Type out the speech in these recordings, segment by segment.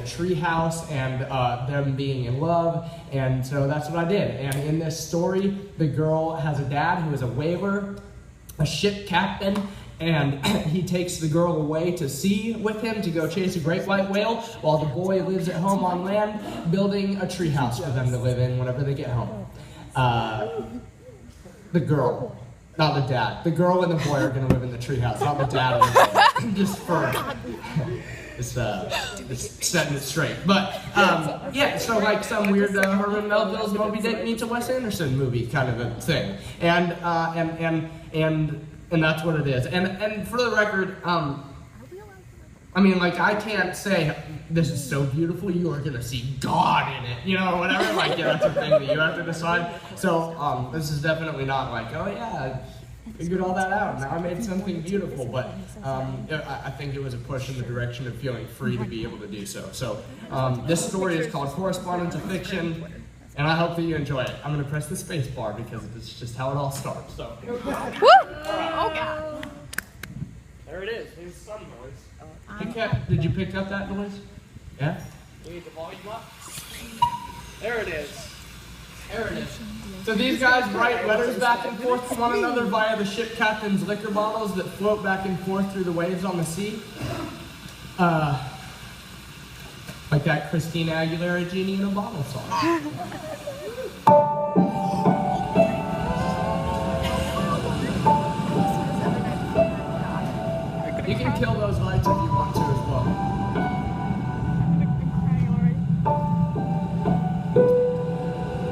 tree house and them being in love, and so that's what I did. And in this story, the girl has a dad who is a whaler, a ship captain, and he takes the girl away to sea with him to go chase a great white whale, while the boy lives at home on land, building a tree house for them to live in whenever they get home. The girl, not the dad. The girl and the boy are going to live in the tree house, not the dad and the boy. Just for just setting it straight. But yeah, so like some weird Herman Melville's Moby Dick meets a Wes Anderson movie kind of a thing, and that's what it is. And for the record, I mean, like, I can't say this is so beautiful, you are gonna see God in it, you know, whatever. Like, yeah, that's a thing that you have to decide. So this is definitely not like, oh yeah, I figured all that out, now I made something beautiful. But I think it was a push in the direction of feeling free to be able to do so. So this story is called Correspondence of Fiction, and I hope that you enjoy it. I'm gonna press the space bar because it's just how it all starts. So. Woo! Oh God. There it is. There's some noise. Did you pick up that noise? Yeah? You need the volume up? There it is. There it is. So these guys write letters back and forth to one another via the ship captain's liquor bottles that float back and forth through the waves on the sea. Like that Christina Aguilera Genie in a Bottle song. You can kill those lights if you want to as well.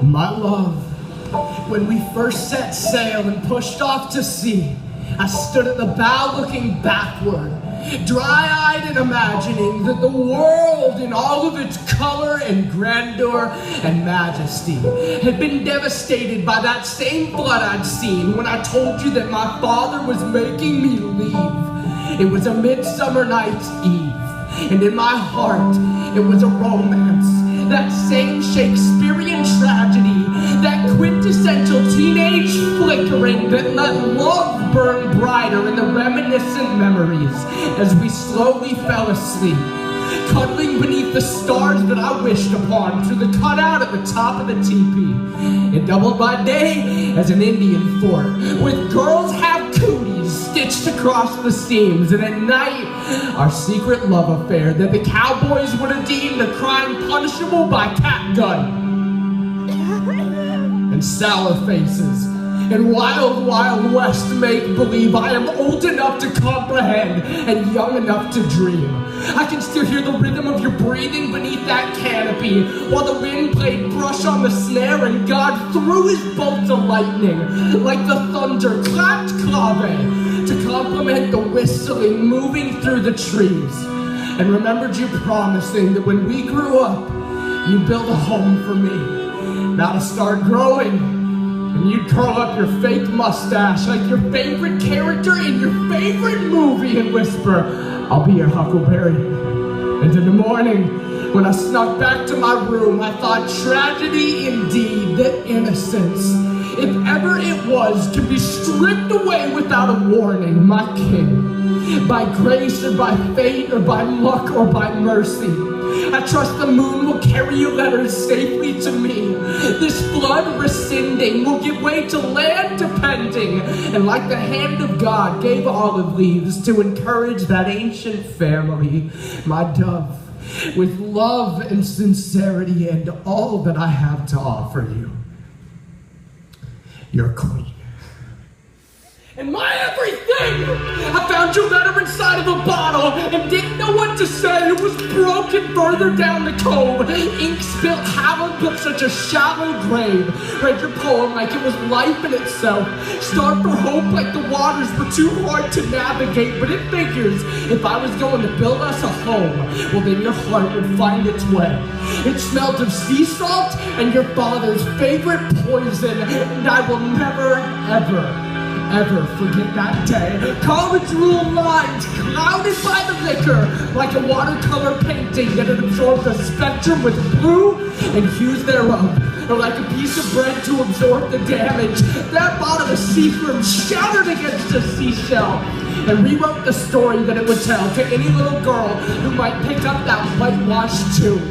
My love, when we first set sail and pushed off to sea, I stood at the bow looking backward, dry-eyed and imagining that the world in all of its color and grandeur and majesty had been devastated by that same flood I'd seen when I told you that my father was making me leave. It was a midsummer night's eve, and in my heart it was a romance, that same Shakespearean tragedy, that quintessential teenage flickering that let love burn brighter in the reminiscent memories as we slowly fell asleep, cuddling beneath the stars that I wished upon through the cutout at the top of the teepee. It doubled my day as an Indian fort, with girls have cooties stitched across the seams, and at night, our secret love affair that the cowboys would have deemed a crime punishable by catgun. And sour faces, and wild, wild west make-believe I am old enough to comprehend and young enough to dream. I can still hear the rhythm of your breathing beneath that canopy, while the wind played brush on the snare and God threw his bolts of lightning, like the thunder clapped clave, to complement the whistling moving through the trees. And remembered you promising that when we grew up, you'd build a home for me. Now to start growing, and you'd curl up your fake mustache like your favorite character in your favorite movie and whisper, I'll be your Huckleberry. And in the morning, when I snuck back to my room, I thought tragedy indeed, that innocence, if ever it was, to be stripped away without a warning, my king, by grace or by fate or by luck or by mercy. I trust the moon will carry your letters safely to me. This flood rescinding will give way to land depending, and like the hand of God gave olive leaves to encourage that ancient family, my dove, with love and sincerity and all that I have to offer you. You're queen. And my everything! I found your letter inside of a bottle and didn't know what to say. It was broken further down the cove. Ink spilt hallowed but such a shallow grave. Read your poem like it was life in itself. Starved for hope like the waters were too hard to navigate. But it figures if I was going to build us a home, well then your heart would find its way. It smelled of sea salt and your father's favorite poison. And I will never, ever forget that day. College rule lines clouded by the liquor, like a watercolor painting that had absorbed the spectrum with blue and hues thereof, or like a piece of bread to absorb the damage. That bottom of Seagram shattered against a seashell. and rewrote the story that it would tell to any little girl who might pick up that whitewashed tomb,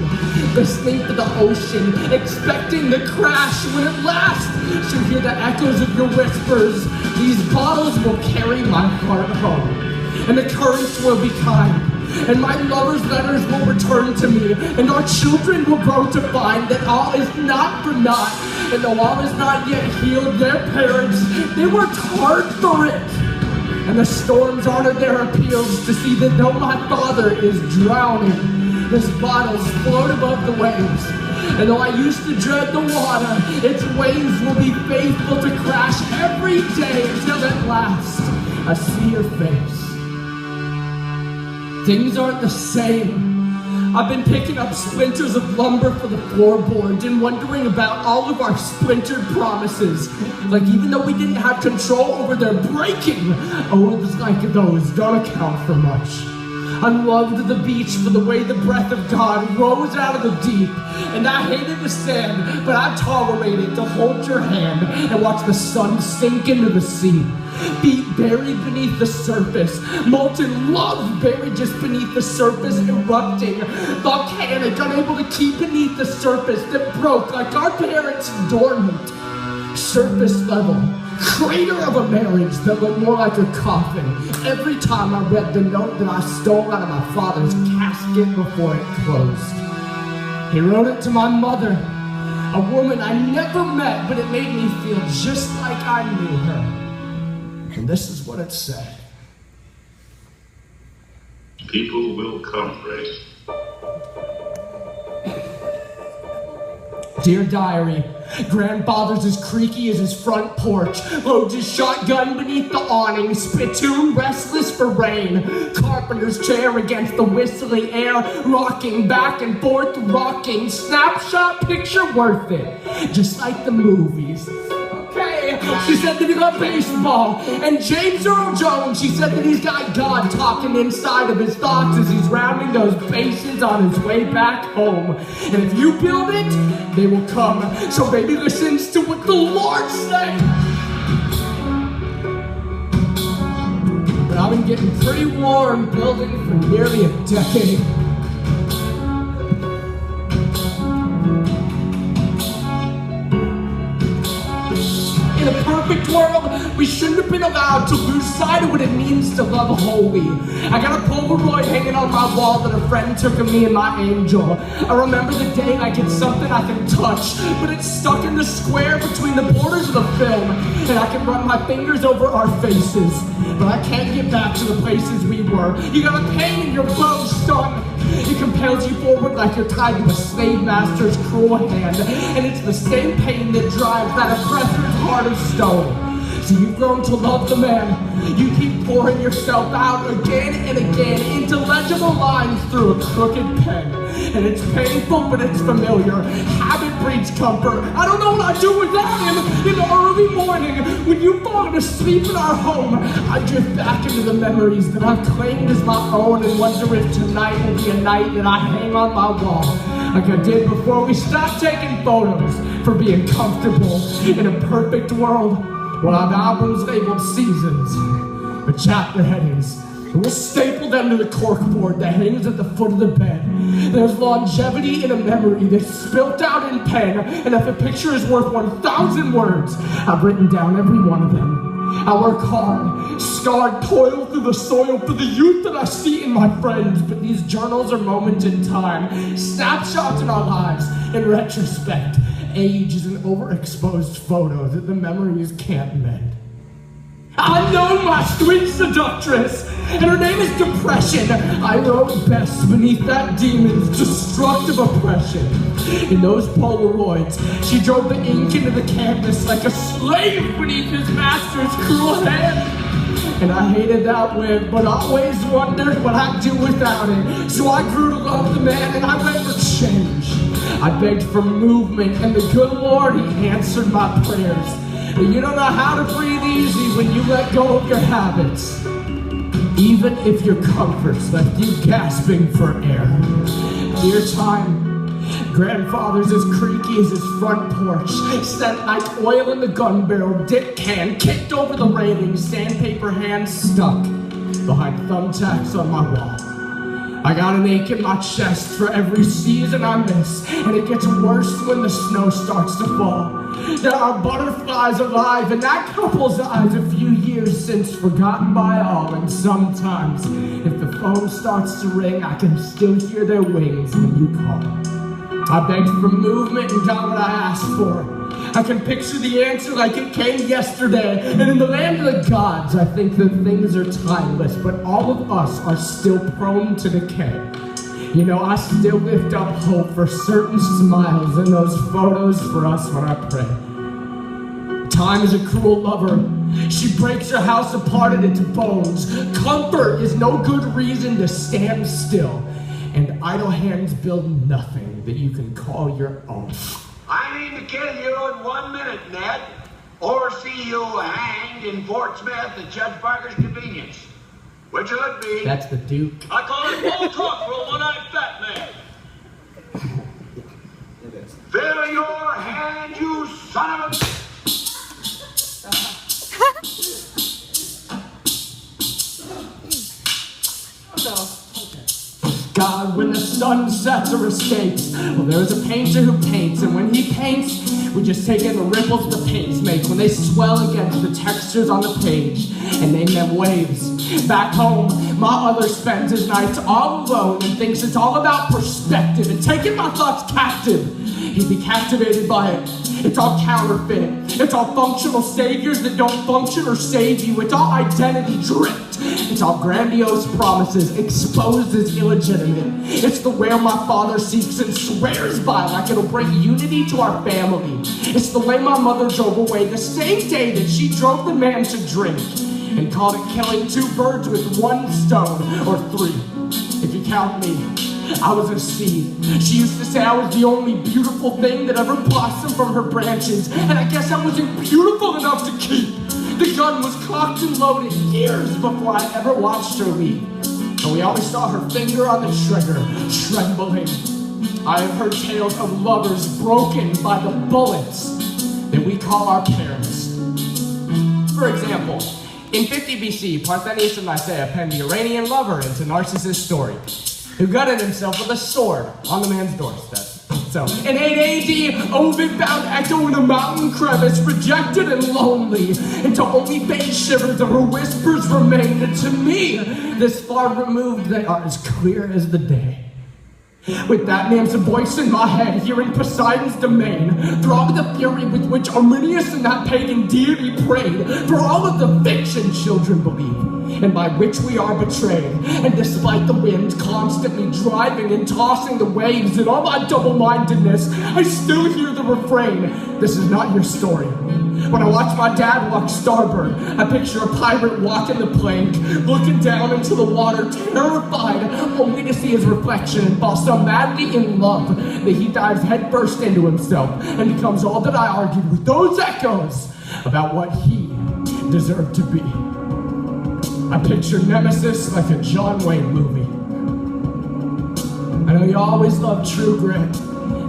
listening to the ocean, expecting the crash when at last she'll hear the echoes of your whispers. These bottles will carry my heart home, and the currents will be kind, and my lover's letters will return to me, and our children will grow to find that all is not for naught, and though all is not yet healed, their parents, they worked hard for it. And the storms honored their appeals to see that though my father is drowning, his bottles float above the waves. And though I used to dread the water, its waves will be faithful to crash every day until at last I see your face. Things aren't the same. I've been picking up splinters of lumber for the floorboards and wondering about all of our splintered promises. Like even though we didn't have control over their breaking, oaths like those don't account for much. I loved the beach for the way the breath of God rose out of the deep, and I hated the sand, but I tolerated to hold your hand and watch the sun sink into the sea. Feet buried beneath the surface, molten love buried just beneath the surface, erupting, volcanic, unable to keep beneath the surface that broke like our parents' dormant. Surface level, crater of a marriage that looked more like a coffin every time I read the note that I stole out of my father's casket before it closed. He wrote it to my mother, a woman I never met, but it made me feel just like I knew her. And this is what it said. People will come, Ray. Dear diary, grandfather's as creaky as his front porch, loads his shotgun beneath the awning, spittoon restless for rain, carpenter's chair against the whistling air, rocking back and forth, rocking, snapshot picture worth it, just like the movies. She said that he got baseball. And James Earl Jones, she said that he's got God talking inside of his thoughts as he's rounding those bases on his way back home. And if you build it, they will come. So baby listens to what the Lord said. But I've been getting pretty warm building for nearly a decade. In a perfect world, we shouldn't have been allowed to lose sight of what it means to love wholly. I got a Polaroid hanging on my wall that a friend took of me and my angel. I remember the day like it's something I can touch, but it's stuck in the square between the borders of the film, and I can run my fingers over our faces, but I can't get back to the places we were. You got a pain in your bones, son. It compels you forward like you're tied to a slave master's cruel hand, and it's the same pain that drives that oppressor's heart of stone. So you've grown to love the man. You keep pouring yourself out again and again into legible lines through a crooked pen. And it's painful, but it's familiar. Habit breeds comfort. I don't know what I'd do without him. In the early morning, when you fall asleep in our home, I drift back into the memories that I've claimed as my own and wonder if tonight will be a night that I hang on my wall, like I did before we stopped taking photos for being comfortable in a perfect world. We'll have albums labeled seasons, with chapter headings. We'll staple them to the corkboard that hangs at the foot of the bed. There's longevity in a memory that's spilt out in pen, and if a picture is worth 1,000 words, I've written down every one of them. I work hard, scarred, toil through the soil for the youth that I see in my friends, but these journals are moments in time, snapshots in our lives. In retrospect, age is an overexposed photo that the memories can't mend. I know my sweet seductress, and her name is Depression. I wrote best beneath that demon's destructive oppression. In those Polaroids, she drove the ink into the canvas like a slave beneath his master's cruel hand. And I hated that wig, but always wondered what I'd do without it. So I grew to love the man, and I went for change. I begged for movement, and the good Lord, he answered my prayers. But you don't know how to breathe easy when you let go of your habits, even if your comforts left you gasping for air. Dear time, grandfather's as creaky as his front porch, scent like oil in the gun barrel, dip can, kicked over the railing, sandpaper hands stuck. behind thumbtacks on my wall. I got an ache in my chest for every season I miss, and it gets worse when the snow starts to fall. There are butterflies alive in that couple's eyes, a few years since forgotten by all, and sometimes, if the phone starts to ring, I can still hear their wings when you call. I begged for movement and got what I asked for. I can picture the answer like it came yesterday, and in the land of the gods, I think that things are timeless, but all of us are still prone to decay. You know, I still lift up hope for certain smiles in those photos for us when I pray. Time is a cruel lover. She breaks her house apart at its bones. Comfort is no good reason to stand still, and idle hands build nothing that you can call your own. I mean to kill you in 1 minute, Ned, or see you hanged in Fort Smith at Judge Parker's convenience. Which will it be? That's the Duke. I call it full talk for a one-eyed fat man. Fill your hand, you son of a... God, when the sun sets or escapes, well, there's a painter who paints, and when he paints, we just take in the ripples the paints make when they swell against the textures on the page and name them waves. Back home, my other spends his nights all alone and thinks it's all about perspective and taking my thoughts captive. He'd be captivated by it. It's all counterfeit. It's all functional saviors that don't function or save you. It's all identity dripped. It's all grandiose promises exposed as illegitimate. It's the where my father seeks and swears by like it'll bring unity to our family. It's the way my mother drove away the same day that she drove the man to drink and called it killing two birds with one stone, or three, if you count me. I was a seed. She used to say I was the only beautiful thing that ever blossomed from her branches, and I guess I wasn't beautiful enough to keep. The gun was cocked and loaded years before I ever watched her leave, and we always saw her finger on the trigger, trembling. I have heard tales of lovers broken by the bullets that we call our parents. For example, in 50 BC, Parthenius and Nicaea penned the Iranian lover into Narcissus' story, who gutted himself with a sword on the man's doorstep. So, in 8 AD, Ovid found Echo in a mountain crevice, rejected and lonely, until only faint shivers of her whispers remained. And to me, this far removed, they are as clear as the day. With that name's voice in my head, hearing Poseidon's domain, throbbed the fury with which Arminius and that pagan deity prayed for all of the fiction children believe, and by which we are betrayed. And despite the wind constantly driving and tossing the waves and all my double-mindedness, I still hear the refrain, this is not your story. When I watch my dad walk starboard, I picture a pirate walking the plank, looking down into the water, terrified, only to see his reflection and fall so madly in love that he dives headfirst into himself and becomes all that I argued with those echoes about what he deserved to be. I picture Nemesis like a John Wayne movie. I know you always love True Grit,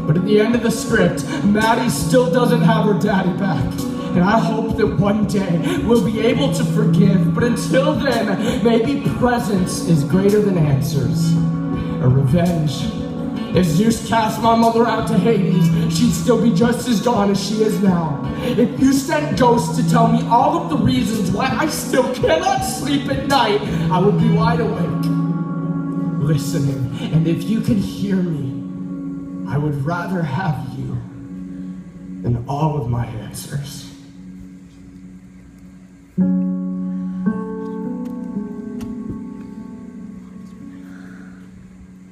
but at the end of the script, Maddie still doesn't have her daddy back. And I hope that one day we'll be able to forgive, but until then, maybe presence is greater than answers, or revenge. If Zeus cast my mother out to Hades, she'd still be just as gone as she is now. If you sent ghosts to tell me all of the reasons why I still cannot sleep at night, I would be wide awake, listening. And if you could hear me, I would rather have you than all of my answers.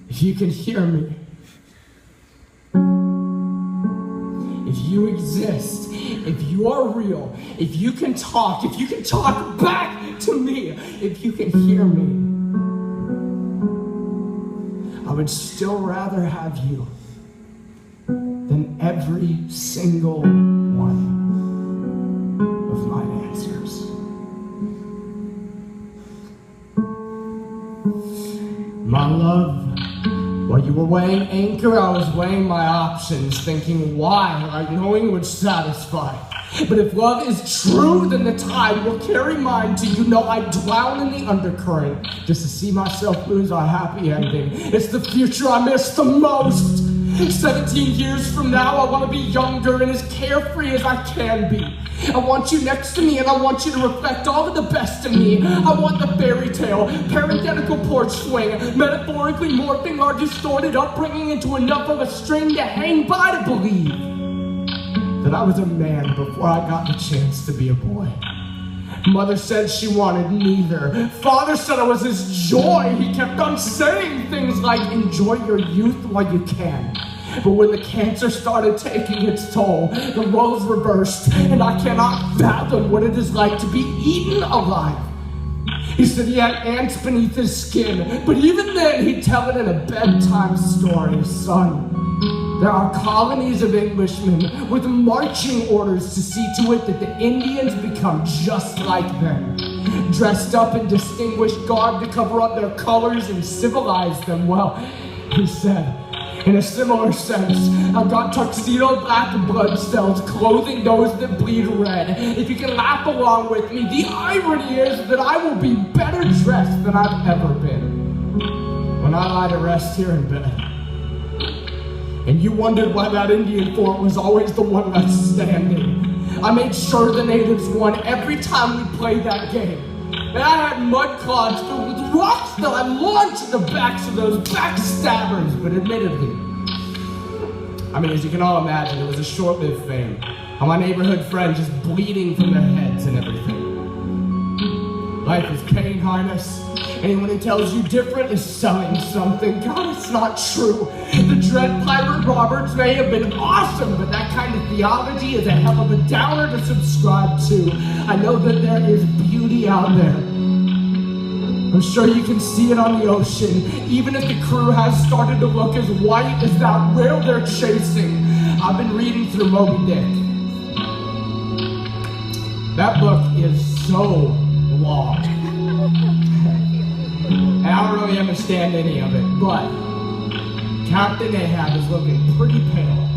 If you can hear me, if you exist, if you are real, if you can talk back to me, if you can hear me, I would still rather have you than every single one of my answers. My love, while you were weighing anchor, I was weighing my options, thinking why, like knowing would satisfy. But if love is true, then the tide will carry mine to I'd drown in the undercurrent just to see myself lose our happy ending. It's the future I miss the most. 17 years from now, I want to be younger and as carefree as I can be. I want you next to me, and I want you to reflect all of the best of me. I want the fairy tale, parenthetical porch swing, metaphorically morphing our distorted upbringing into enough of a string to hang by to believe that I was a man before I got the chance to be a boy. Mother said she wanted neither. Father said I was his joy. He kept on saying things like, enjoy your youth while you can. But when the cancer started taking its toll, the roles reversed, and I cannot fathom what it is like to be eaten alive. He said he had ants beneath his skin, but even then he'd tell it in a bedtime story. Son, there are colonies of Englishmen with marching orders to see to it that the Indians become just like them, dressed up in distinguished garb to cover up their colors and civilize them. Well, he said, in a similar sense, I've got tuxedo black blood cells clothing those that bleed red. If you can laugh along with me, the irony is that I will be better dressed than I've ever been when I lie to rest here in bed. And you wondered why that Indian fort was always the one left standing. I made sure the natives won every time we played that game. And I had mud clods filled with rocks that I launched at the backs of those backstabbers. But admittedly, as you can all imagine, it was a short-lived fame. How my neighborhood friends just bleeding from their heads and everything. Life is pain, Highness. Anyone who tells you different is selling something. God, it's not true. The Dread Pirate Roberts may have been awesome, but that kind of theology is a hell of a downer to subscribe to. I know that there is beauty out there. I'm sure you can see it on the ocean, even if the crew has started to look as white as that whale they're chasing. I've been reading through Moby Dick. That book is so long. And I don't really understand any of it, but Captain Ahab is looking pretty pale.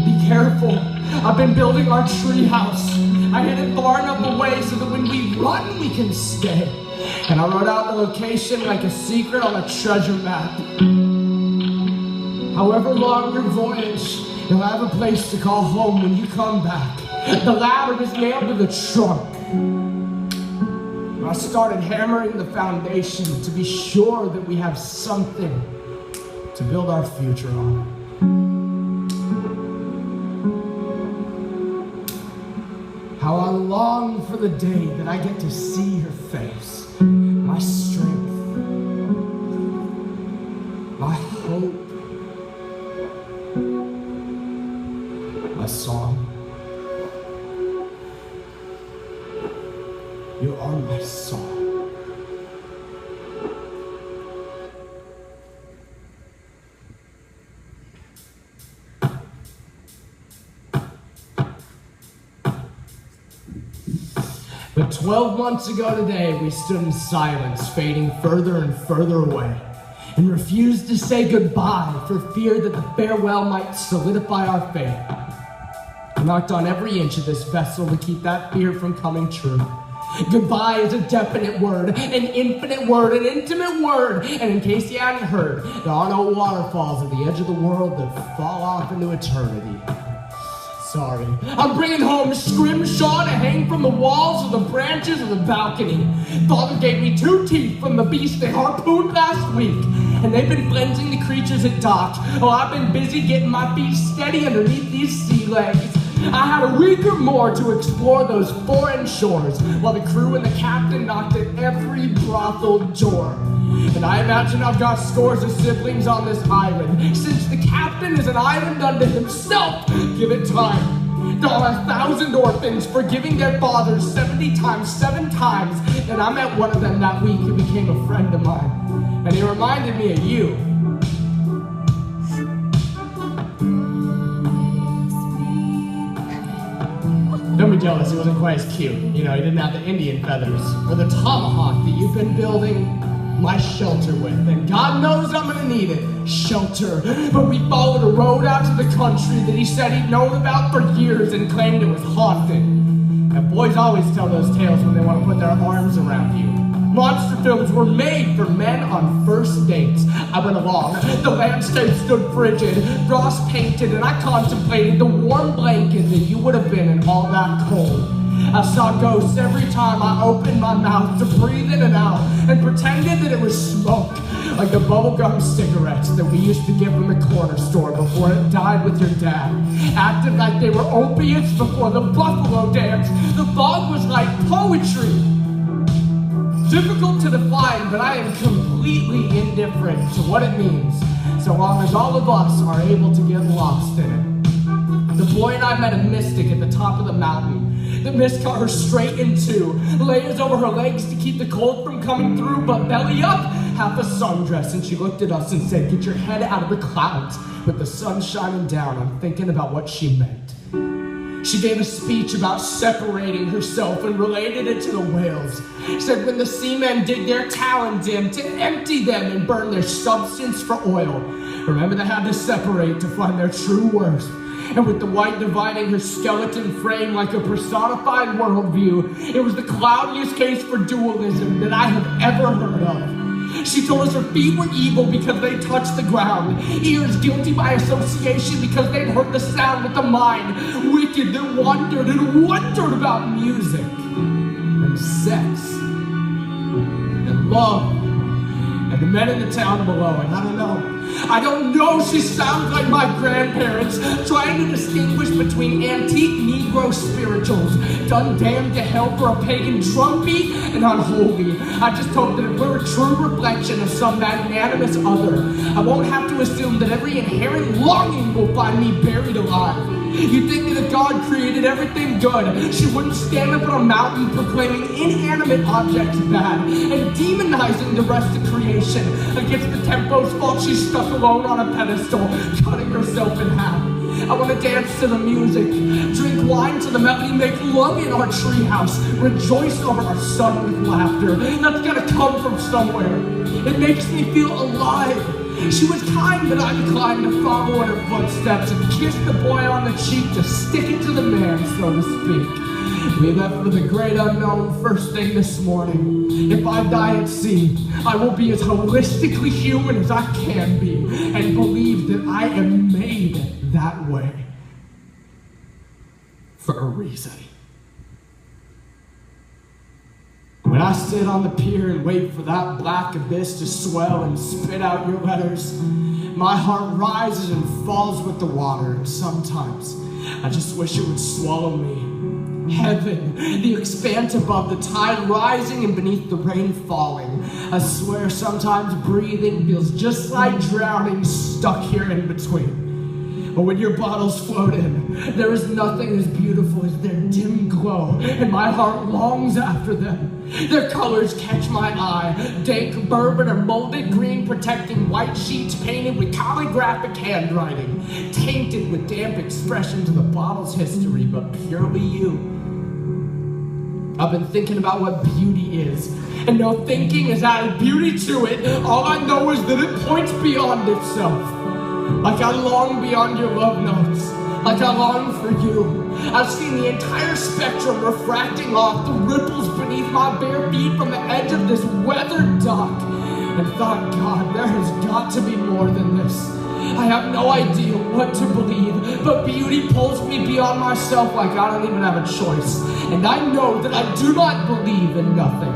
Be careful. I've been building our tree house. I hid it far enough away so that when we run, we can stay. And I wrote out the location like a secret on a treasure map. However long your voyage, you'll have a place to call home when you come back. The ladder is nailed to the trunk. I started hammering the foundation to be sure that we have something to build our future on. How I long for the day that I get to see your face, my strength, my hope, my song. You are my song. But 12 months ago today, we stood in silence, fading further and further away, and refused to say goodbye for fear that the farewell might solidify our fate. I knocked on every inch of this vessel to keep that fear from coming true. Goodbye is a definite word, an infinite word, an intimate word. And in case you hadn't heard, there are no waterfalls at the edge of the world that fall off into eternity. Sorry. I'm bringing home scrimshaw to hang from the walls or the branches of the balcony. Father gave me 2 teeth from the beast they harpooned last week, and they've been cleansing the creatures at dock. Oh, I've been busy getting my feet steady underneath these sea legs. I had a week or more to explore those foreign shores, while the crew and the captain knocked at every brothel door. And I imagine I've got scores of siblings on this island. Since the captain is an island unto himself, give it time. There are 1,000 orphans forgiving their fathers 70 times, 7 times. And I met one of them that week who became a friend of mine. And he reminded me of you. Don't be jealous, he wasn't quite as cute. You know, he didn't have the Indian feathers or the tomahawk that you've been building. my shelter with. And God knows I'm gonna need it, shelter. But we followed a road out to the country that he said he'd known about for years and claimed it was haunted. And boys always tell those tales when they want to put their arms around you. Monster films were made for men on first dates. I went along. The landscape stood frigid, frost painted, and I contemplated the warm blanket that you would have been in all that cold. I saw ghosts every time I opened my mouth to breathe in and out and pretended that it was smoke, like the bubblegum cigarettes that we used to give in the corner store before it died with your dad. Acted like they were opiates before the buffalo dance. The fog was like poetry. Difficult to define, but I am completely indifferent to what it means, so long as all of us are able to get lost in it. The boy and I met a mystic at the top of the mountain. The mist cut her straight in two, layers over her legs to keep the cold from coming through, but belly up, half a sundress, and she looked at us and said, "Get your head out of the clouds." With the sun shining down, I'm thinking about what she meant. She gave a speech about separating herself and related it to the whales. Said when the seamen dig their talons in, to empty them and burn their substance for oil. Remember, they had to separate to find their true worth. And with the white dividing her skeleton frame like a personified worldview, it was the cloudiest case for dualism that I have ever heard of. She told us her feet were evil because they touched the ground, ears guilty by association because they'd heard the sound with the mind, wicked that wondered and wondered about music and sex and love and the men in the town below. And I don't know, she sounds like my grandparents, trying to distinguish between antique Negro spirituals, done damned to hell for a pagan drum beat, and unholy. I just hope that if we're a true reflection of some magnanimous other, I won't have to assume that every inherent longing will find me buried alive. You'd think that if God created everything good, she wouldn't stand up on a mountain proclaiming inanimate objects bad and demonizing the rest of creation. Against the tempo's fault, she's stuck alone on a pedestal, cutting herself in half. I want to dance to the music, drink wine to the melody, make love in our treehouse, rejoice over our son with laughter. That's gotta come from somewhere. It makes me feel alive. She was kind, but I declined to follow in her footsteps and kissed the boy on the cheek to stick it to the man, so to speak. We left for the great unknown first thing this morning. If I die at sea, I will be as holistically human as I can be and believe that I am made that way for a reason. When I sit on the pier and wait for that black abyss to swell and spit out your letters, my heart rises and falls with the water, and sometimes I just wish it would swallow me. Heaven, the expanse above, the tide rising and beneath the rain falling. I swear sometimes breathing feels just like drowning, stuck here in between. But when your bottles float in, there is nothing as beautiful as their dim glow, and my heart longs after them. Their colors catch my eye, dank bourbon or molded green protecting white sheets painted with calligraphic handwriting, tainted with damp expressions of the bottle's history, but purely you. I've been thinking about what beauty is, and no thinking has added beauty to it. All I know is that it points beyond itself. Like I long beyond your love notes, like I long for you. I've seen the entire spectrum refracting off the ripples beneath my bare feet from the edge of this weathered dock, and thought, God, there has got to be more than this. I have no idea what to believe, but beauty pulls me beyond myself like I don't even have a choice. And I know that I do not believe in nothing.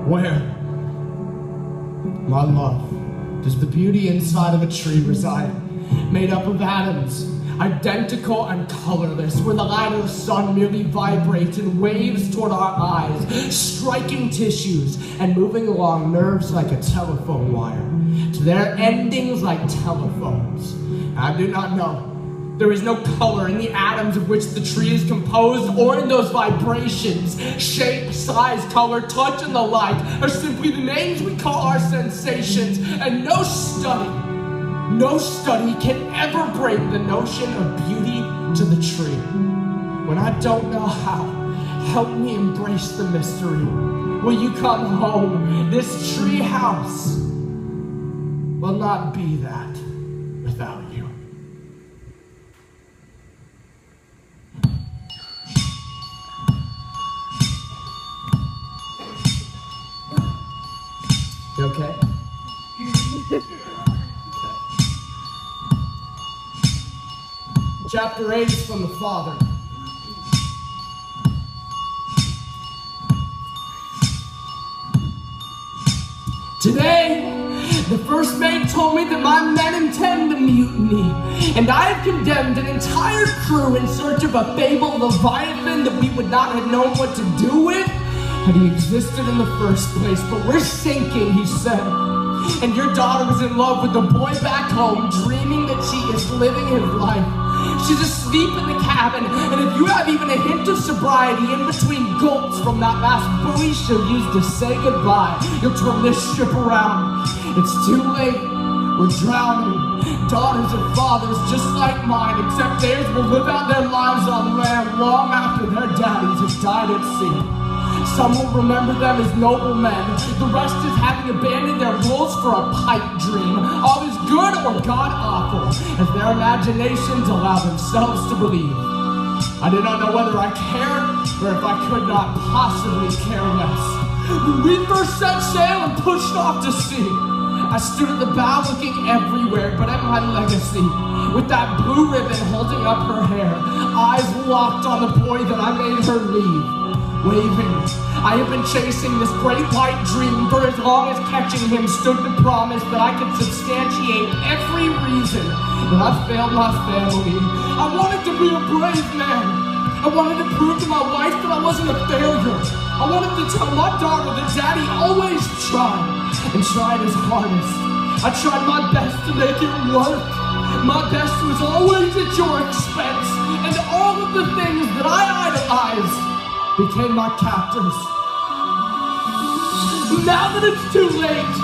Where, my love, does the beauty inside of a tree reside? Made up of atoms, identical and colorless, where the light of the sun merely vibrates and waves toward our eyes, striking tissues and moving along nerves like a telephone wire, to their endings like telephones. I do not know. There is no color in the atoms of which the tree is composed, or in those vibrations. Shape, size, color, touch, and the like are simply the names we call our sensations, and no study can ever bring the notion of beauty to the tree. When I don't know how Help me embrace the mystery. Will you come home? This tree house will not be that without you. You okay? Okay. Chapter 8 is from the Father. Today, the first mate told me that my men intend to mutiny, and I have condemned an entire crew in search of a fabled Leviathan that we would not have known what to do with had he existed in the first place. But we're sinking, he said, and your daughter is in love with the boy back home, dreaming that she is living his life. She's asleep in the cabin, and if you have even a hint of sobriety in between gulps from that last buoy she'll use to say goodbye, you'll turn this ship around. It's too late. We're drowning. Daughters and fathers just like mine, except theirs will live out their lives on land long after their daddies have died at sea. Some will remember them as noble men. The rest is having abandoned their roles for a pipe dream. All is good or god-awful, as their imaginations allow themselves to believe. I did not know whether I cared, or if I could not possibly care less. When we first set sail and pushed off to sea, I stood at the bow looking everywhere but at my legacy, with that blue ribbon holding up her hair, eyes locked on the boy that I made her leave. Waving, I have been chasing this great white dream for as long as catching him stood the promise that I could substantiate every reason that I've failed my family. I wanted to be a brave man. I wanted to prove to my wife that I wasn't a failure. I wanted to tell my daughter that Daddy always tried, and tried his hardest. I tried my best to make it work. My best was always at your expense, and all of the things that I idolized became my captors. Now that it's too late,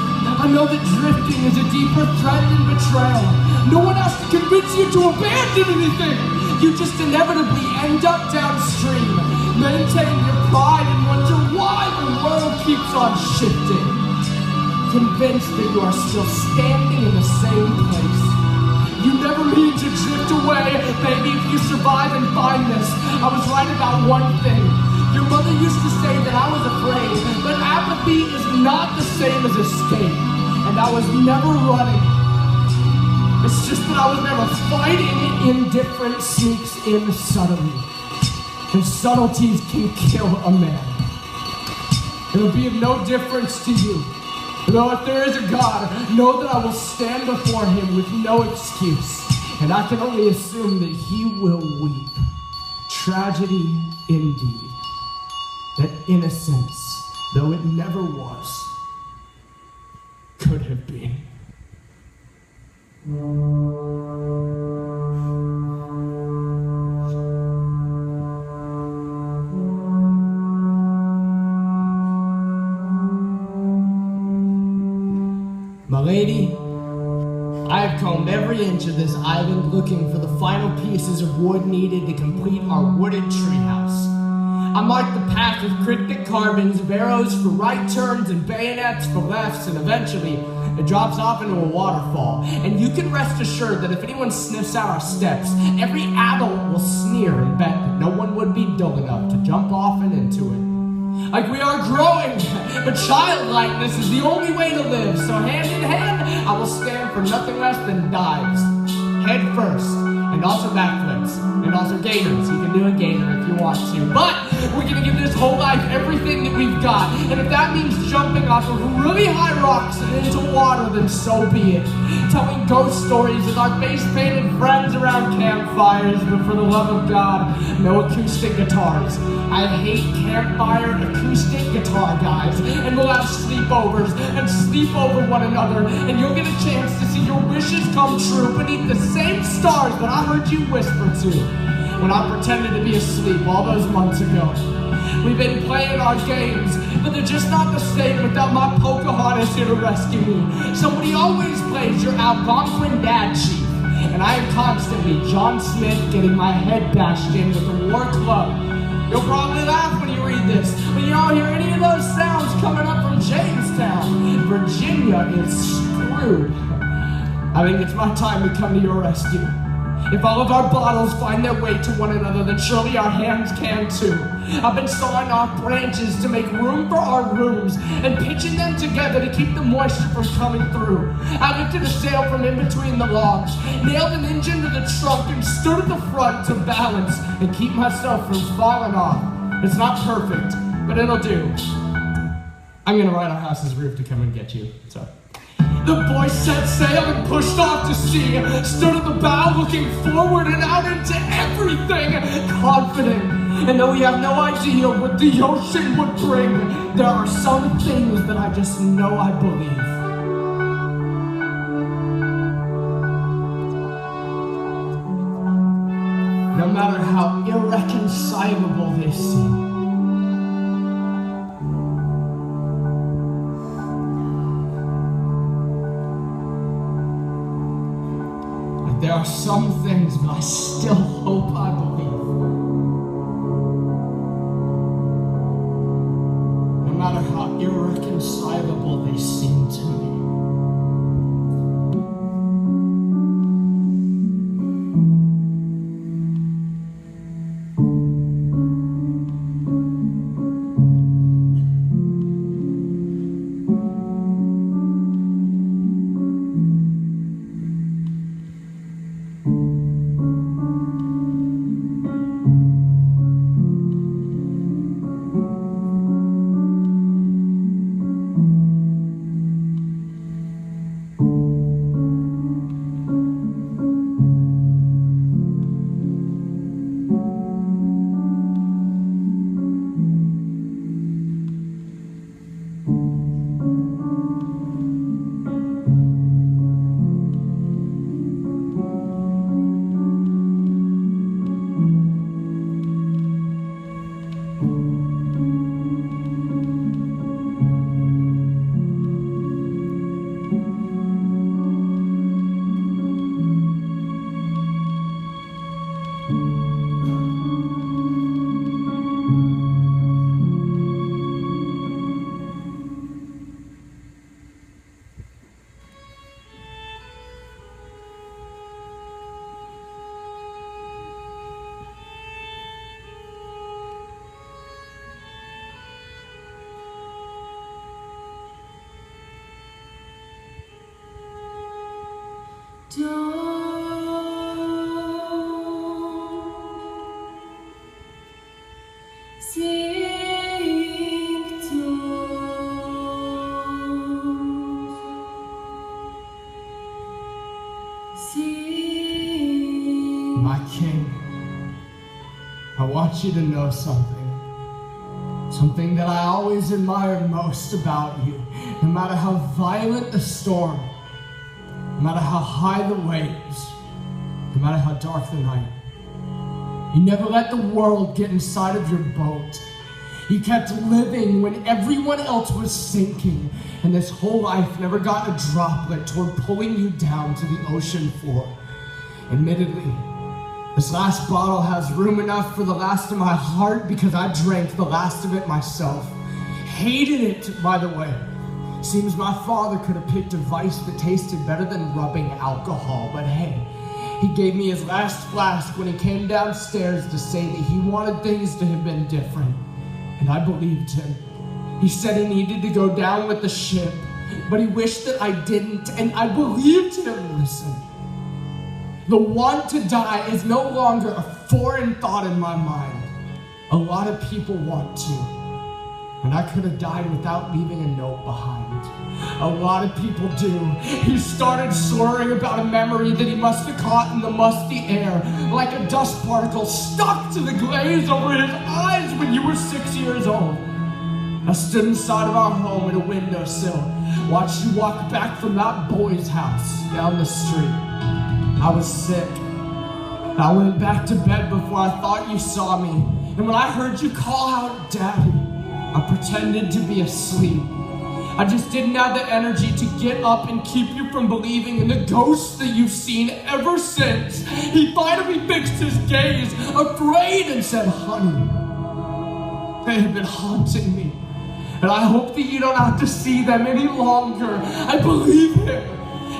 I know that drifting is a deeper threat than betrayal. No one has to convince you to abandon anything. You just inevitably end up downstream. Maintain your pride and wonder why the world keeps on shifting. Convinced that you are still standing in the same place. You never mean to drift away. Maybe if you survive and find this, I was right about one thing. Your mother used to say that I was afraid, but apathy is not the same as escape. And I was never running. It's just that I was never fighting. Indifference sneaks in subtly. And subtleties can kill a man. It'll be of no difference to you. Though if there is a God, know that I will stand before him with no excuse. And I can only assume that he will weep. Tragedy indeed. That innocence, though it never was, could have been. My lady, I have combed every inch of this island looking for the final pieces of wood needed to complete our wooded treehouse. I marked the path with cryptic carvings of arrows for right turns and bayonets for lefts, and eventually it drops off into a waterfall. And you can rest assured that if anyone sniffs out our steps, every adult will sneer and bet that no one would be dull enough to jump off and into it. Like we are growing, but childlikeness is the only way to live. So hand in hand, I will stand for nothing less than dives, head first, and also backflips, and also gainers. You can do a gainer if you want to. But we're gonna give this whole life everything that we've got. And if that means jumping off of really high rocks and into water, then so be it. Telling ghost stories with our face-painted friends around campfires, but for the love of God, no acoustic guitars. I hate campfire acoustic guitar guys. And we'll have sleepovers and sleep over one another, and you'll get a chance to see your wishes come true beneath the same stars that I heard you whisper to when I pretended to be asleep all those months ago. We've been playing our games, but they're just not the same without my Pocahontas here to rescue me. Somebody always plays your Algonquin dad chief, and I am constantly John Smith getting my head bashed in with a war club. You'll probably laugh when you read this, when you don't hear any of those sounds coming up from Jamestown. Virginia is screwed. I think it's my time to come to your rescue. If all of our bottles find their way to one another, then surely our hands can too. I've been sawing off branches to make room for our rooms and pitching them together to keep the moisture from coming through. I lifted a sail from in between the logs, nailed an engine to the trunk, and stood at the front to balance and keep myself from falling off. It's not perfect, but it'll do. I'm gonna ride our house's roof to come and get you, so. The boy set sail and pushed off to sea, stood at the bow looking forward and out into everything, confident. And though we have no idea what the ocean would bring, there are some things that I just know I believe. No matter how irreconcilable they seem, there are some things that I still hope I believe. No matter how irreconcilable they seem to me. My king, I want you to know something that I always admired most about you. No matter how violent the storm, no matter how high the waves, no matter how dark the night, you never let the world get inside of your boat. You kept living when everyone else was sinking, and this whole life never got a droplet toward pulling you down to the ocean floor. Admittedly, this last bottle has room enough for the last of my heart because I drank the last of it myself. Hated it, by the way. Seems my father could have picked a vice that tasted better than rubbing alcohol, but hey, he gave me his last flask when he came downstairs to say that he wanted things to have been different, and I believed him. He said he needed to go down with the ship, but he wished that I didn't, and I believed him. Listen. The want to die is no longer a foreign thought in my mind. A lot of people want to, and I could have died without leaving a note behind. A lot of people do. He started slurring about a memory that he must have caught in the musty air, like a dust particle stuck to the glaze over his eyes when you were 6 years old. I stood inside of our home at a windowsill, watched you walk back from that boy's house down the street. I was sick. I went back to bed before I thought you saw me. And when I heard you call out, Daddy, I pretended to be asleep. I just didn't have the energy to get up and keep you from believing in the ghosts that you've seen ever since. He finally fixed his gaze, afraid, and said, Honey, They have been haunting me. And I hope that you don't have to see them any longer. I believe him.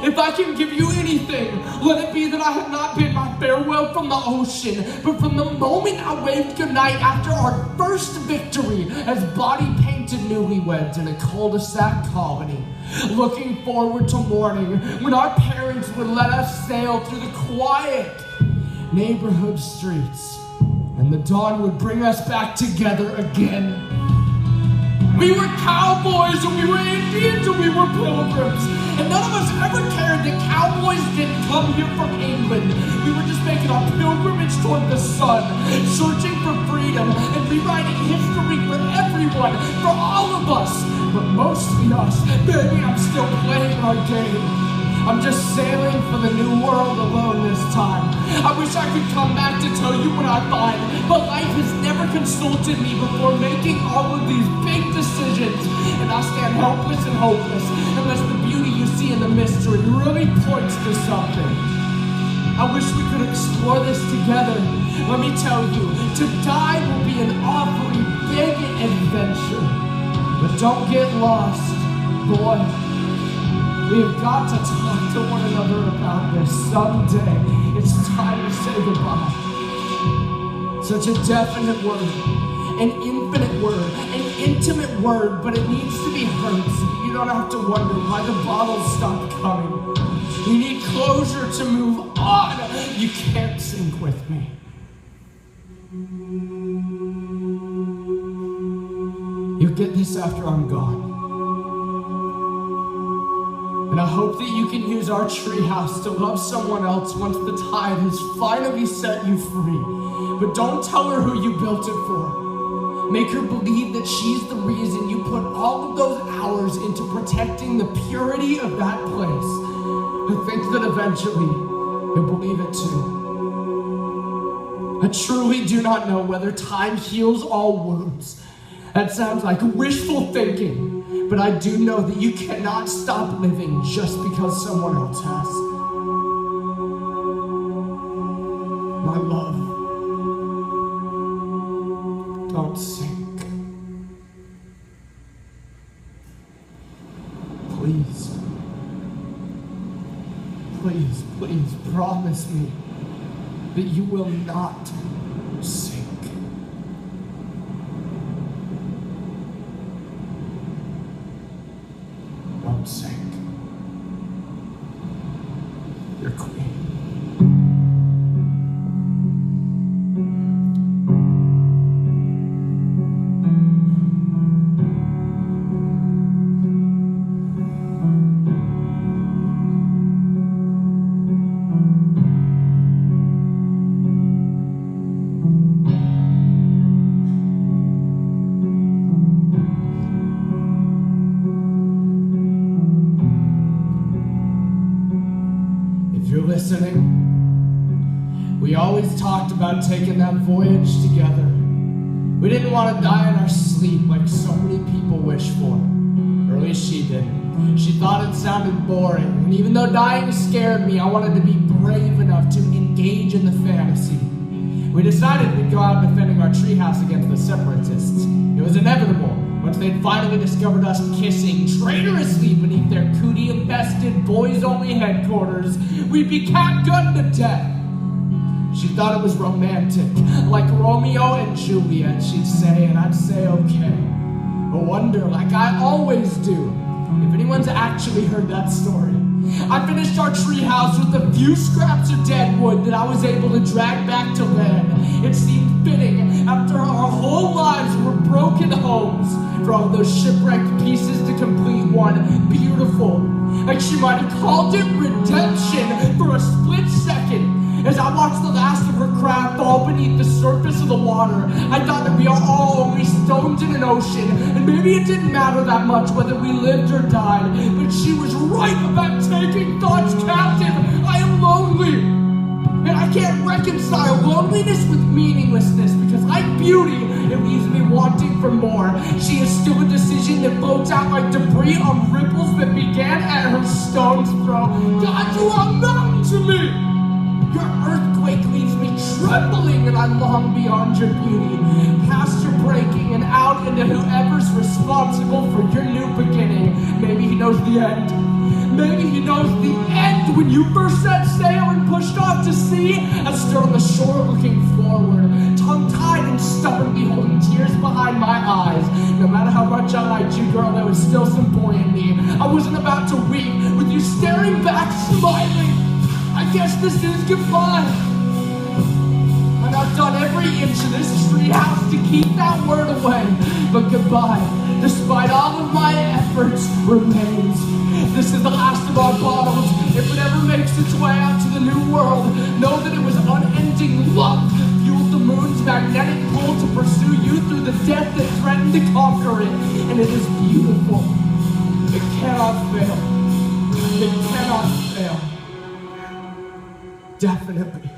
If I can give you anything, let it be that I have not been my farewell from the ocean, but from the moment I waved goodnight after our first victory as body-painted newlyweds in a cul-de-sac colony, looking forward to morning when our parents would let us sail through the quiet neighborhood streets, and the dawn would bring us back together again. We were cowboys, and we were Indians, and we were pilgrims. And none of us ever cared that cowboys didn't come here from England. We were just making our pilgrimage toward the sun, searching for freedom and rewriting history for everyone, for all of us. But mostly us. Baby, I'm still playing our game. I'm just sailing for the new world alone this time. I wish I could come back to tell you what I find, but life has never consulted me before making all of these big decisions, and I stand helpless and hopeless unless the beauty you see in the mystery really points to something. I wish we could explore this together. Let me tell you, to die will be an awfully big adventure, but don't get lost, boy. We have got to talk to one another about this someday. It's time to say goodbye. Such a definite word, an infinite word, an intimate word, but it needs to be heard so that you don't have to wonder why the bottles stopped coming. You need closure to move on. You can't sink with me. You'll get this after I'm gone. And I hope that you can use our treehouse to love someone else once the tide has finally set you free. But don't tell her who you built it for. Make her believe that she's the reason you put all of those hours into protecting the purity of that place. I think that eventually you'll believe it too. I truly do not know whether time heals all wounds. That sounds like wishful thinking. But I do know that you cannot stop living just because someone else has. My love, don't sink. Please, please, please promise me that you will not sink. Don't sink. Your queen. Listening, we always talked about taking that voyage together. We didn't want to die in our sleep like so many people wish for, or at least she did. She thought it sounded boring, and even though dying scared me, I wanted to be brave enough to engage in the fantasy. We decided we'd go out defending our treehouse against the separatists. It was inevitable. Once they'd finally discovered us kissing traitorously beneath their cootie-infested boys-only headquarters, we'd be catgunned to death. She thought it was romantic, like Romeo and Juliet, she'd say, and I'd say okay. But wonder, like I always do, if anyone's actually heard that story. I finished our treehouse with a few scraps of dead wood that I was able to drag back to land. It seemed fitting after our whole lives were broken homes for all those shipwrecked pieces to complete one beautiful, like she might have called it redemption for a split second. As I watched the last of her craft fall beneath the surface of the water, I thought that we are all only stones in an ocean, and maybe it didn't matter that much whether we lived or died, but she was right about taking thoughts captive. I am lonely, and I can't reconcile loneliness with meaninglessness, because like beauty, it leaves me wanting for more. She is still a decision that floats out like debris on ripples that began at her stone's throw. God, you are a mountain to me! Your earthquake leaves me trembling and I long beyond your beauty, past your breaking and out into whoever's responsible for your new beginning. Maybe he knows the end. Maybe he knows the end. When you first set sail and pushed off to sea, I stood on the shore looking forward, tongue-tied and stubbornly holding tears behind my eyes. No matter how much I liked you, girl, there was still some boy in me. I wasn't about to weep, with you staring back, smiling. I guess this is goodbye. And I've done every inch of this treehouse to keep that word away. But goodbye, despite all of my efforts, remains. This is the last of our bottles. If it ever makes its way out to the new world, know that it was unending love that fueled the moon's magnetic pull to pursue you through the death that threatened to conquer it. And it is beautiful. It cannot fail. It cannot fail. Definitely.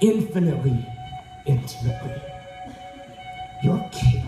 Infinitely. Intimately. Your king.